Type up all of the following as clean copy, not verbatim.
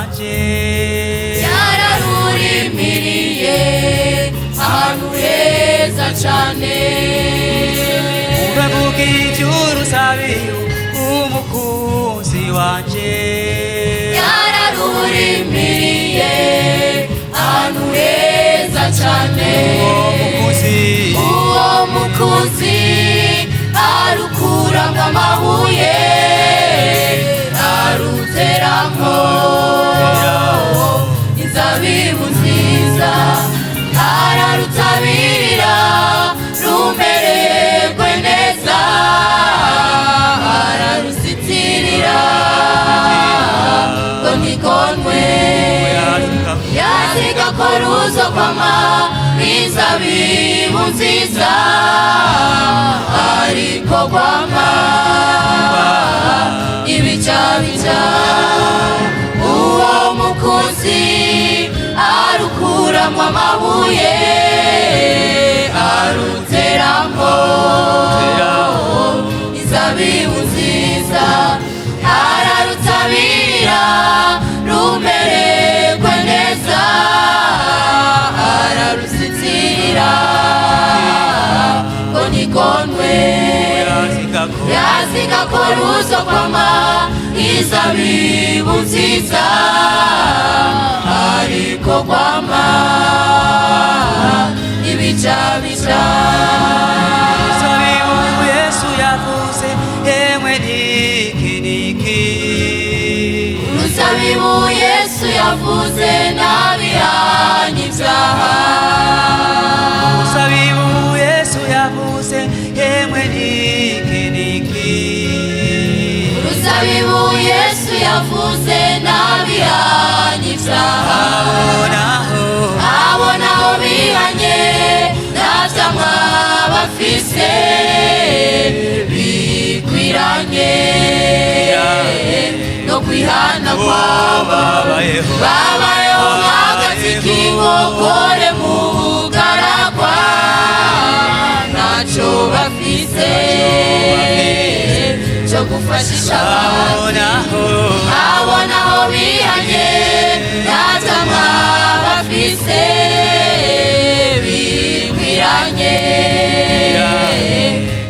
wanje yararurimiriye ahantu heza cane uravuga ivy'urusabiyo umukunzi wanje yararurimiriye ahantu heza cane uwo mukunzi arukuramwo amabuye aruteramwo inzabibu nziza ararutabira rumererwe neza ararusitirira ngo ntigonwe yaziga ko ruzokwama inzabibu nziza ariko kwama ibicabica uwo mukunzi arukuramwo amabuye aruteramwo inzabibu nziza ararutabira rumererwe neza ararusitira ngo ntigonwe yaziga ko ruzokwama inzabibu nziza ariko kwama ibicabica inzabibu Yesu yavuze yemwe niki uruzabibu Yesu yavuze nabihanye ivyaha uruzabibu Yesu yavuze yemwe niki uruzabibu Yesu yavuze nabihanye ivyaha abonaho bihanye ntavyamwa bafise bikwiranye no kwihana kwabo babayeho nk'agati k'inkokore mu bugaragwa ntaco bafise co gufashisha abantu abonaho bihanye ntavyamwa bafise bikwiranye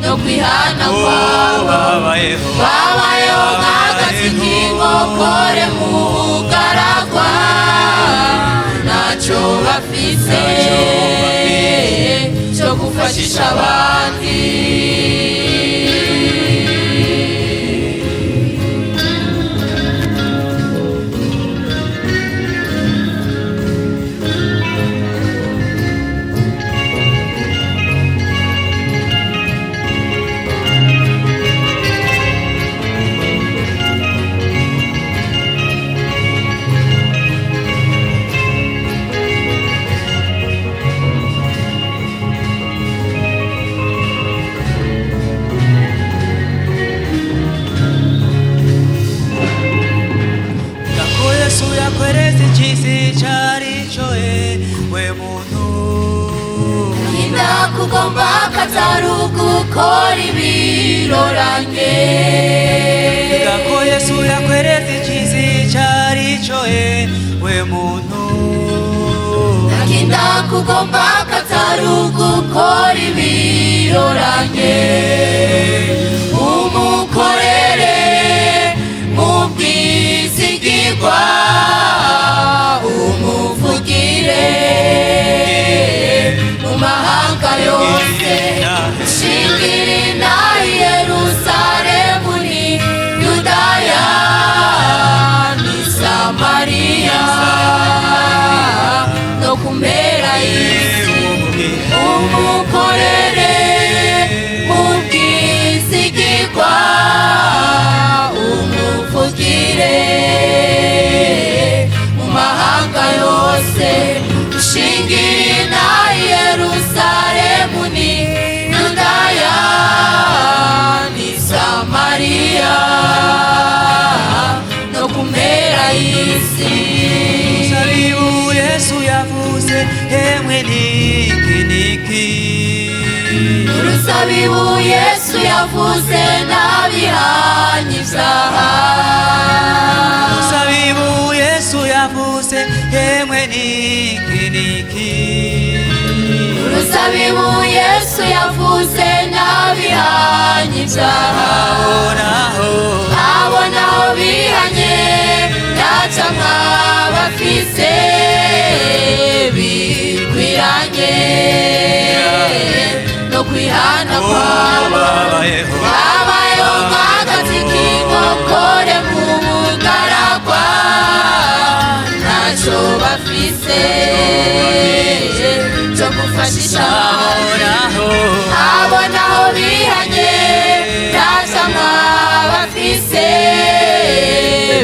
no kwihana kwabo babayeho nk'agati k'inkokore mu bugaragwa ntaco bafise co gufashisha abandi yakweretse ikizi carico we muntu kugomba katagukora ibiroranye ko Yesu yakweretse ikizi carico we muntu kugomba katagukora ibiroranye umukorere mu bwizigirwa umuvugire mu mahanga yose shingiri na Yerusalemu ni Yudaya ni Samariya no kumpera y'isi umukorere mu bwizigirwa umuvugire mu mahanga yose shingiri na Yerusalemu ni Yudaya ni Samariya no kumpera y'isi uruzabibu Yesu yavuze yemwe niki uruzabibu Yesu yavuze nabihanye ivyaha uruzabibu Yesu yavuze yemwe niki uruzabibu Yesu yavuze n'abihanye ibyaha abonaho bihanye ntacamwa bafise bikwiranye no kwihana kwabo babayeho nk'agati k'inkokore mu bugaragwa ntacyo bafise cyo gufashisha abonaho bihanye ntacamwa bafise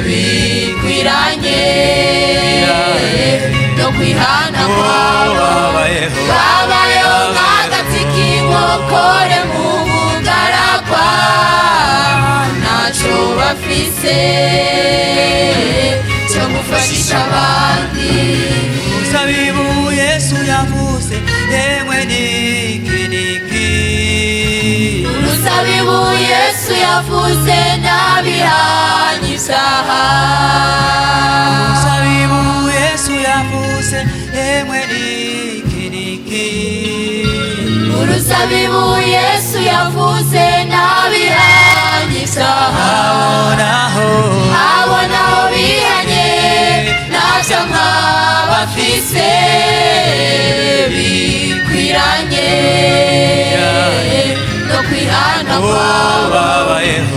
bikwiranye no kwihana kwabo babayeho nk'agati k'inkokore mu bugaragwa ntacyo bafise cyo gufashisha abandi uruzabibu Yesu yavuze yemwe niki uruzabibu Yesu yavuze n'abihanye ibyaha uruzabibu Yesu yavuze yemwe niki uruzabibu Yesu yavuze n'abihanye ibyaha abonaho bihanye ntacamwa bafise bikwiranye no kwihana kwabo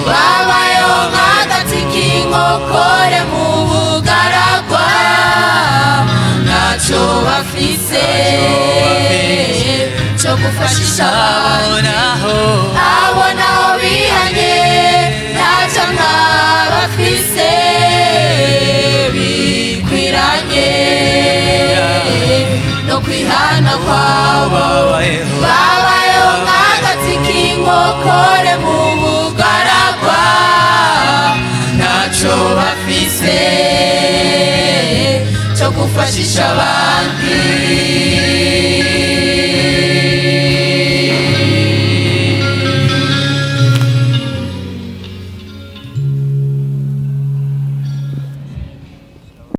babayeho nk'agati k'inkokore mu bugaragwa ntacyo bafise cyo gufashisha abonaho bihanye ntacamwa bafise bikwiranye no kwihana kwabo babayeho nk'agati k'inkokore mu bugaragwa ntacyo bafise cyo gufashisha abandi